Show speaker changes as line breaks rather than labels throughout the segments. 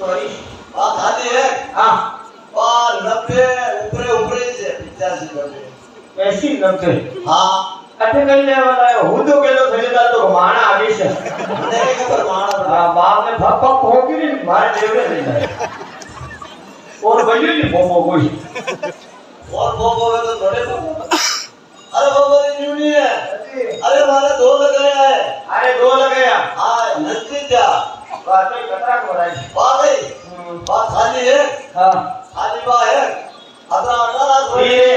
बात खाली है
हाँ
और 90 ऊपर ऊपर से 85 करते
80 90
हाँ
अटे कहीं ले वाला है हूँ तो केलो खरीदा तो माना आदेश है
नहीं के पर माना
हाँ बाप ने फक होगी नहीं मारे देवरे नहीं जाए और बल्ली नहीं बोबो कोई
और बोबो है तो थोड़े बोबो अरे बोबो न्यू नहीं है अरे हमारे 2 लग गया है
अरे 2 लगाया
हाँ नजदीक जा
बात तो कतरा को रहा है
बात है बात खाली है
हाँ
खाली बात है अपना 18
धीरे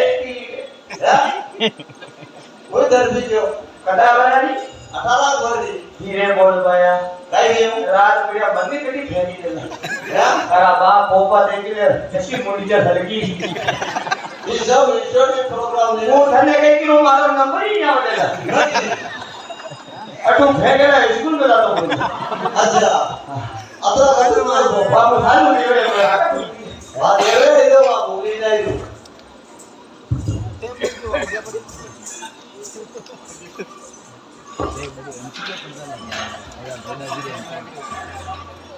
कोई दर्द भी क्यों
कतरा बना दी
18 भरी
धीरे बोल पाया
कहीं गए
रात बढ़िया बंदी कटी फेंकी देना
क्या
अरे बाप पोपा देख ले ऐसी मुंडिया हलकी
ये सब इंस्टीट्यूट प्रोग्राम ले
वो थने कहीं कि मारो नंबर ही नहीं आवेला अटू फेंकेला स्कूल में जाता हूँ
अच्छा अतरा खाली मारो
पोपा को खालू देवे
बात ये है इधर आप बोली नहीं दो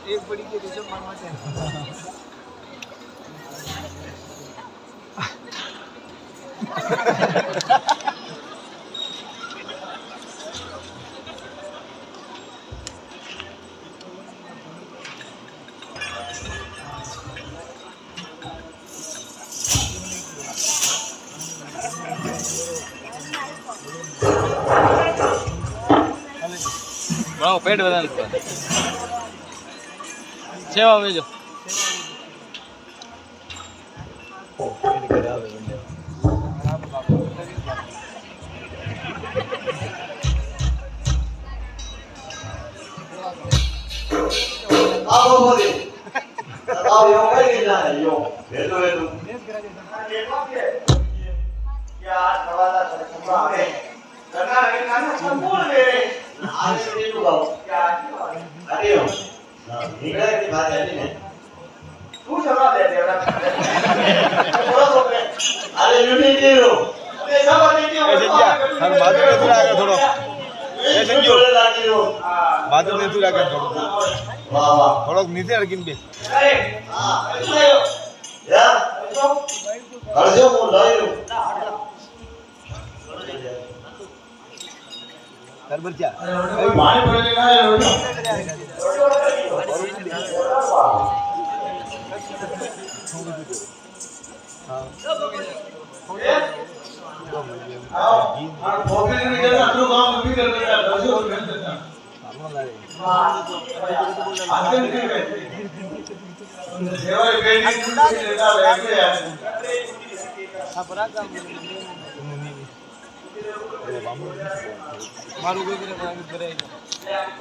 एक बड़ी के ऋषभ मानवाते हैं
बनाओ पेट बदल सेवा में जो
आप बोले आप यो कहीं ना है यो वेलो वेलो
क्या सवाला संभा है करना है खाना संपूर्ण दे रहे
आज ये तो गाओ
क्या
अरे यो निकले की बात है नहीं
तू सवाल दे दे थोड़ा बोल रहे
अरे यूनिट जीरो
अरे सब देखिए
ऐसे क्या हर बात में तू आगे थोड़ा ऐसे क्यों बात में तू आगे थोड़ा
वाह वाह
थोड़ा नीचे अड़किन बे
अरे
हां
ऐसा यो
या अर्जो बोल रहा है
कर क्या
पानी पड़ने का है हां भोगे में जैसा अपनो काम भी कर देता है दर्शक और कर देता है आगे निकल गए सेवा बेटी लेता है
अपराध मारू कोई करे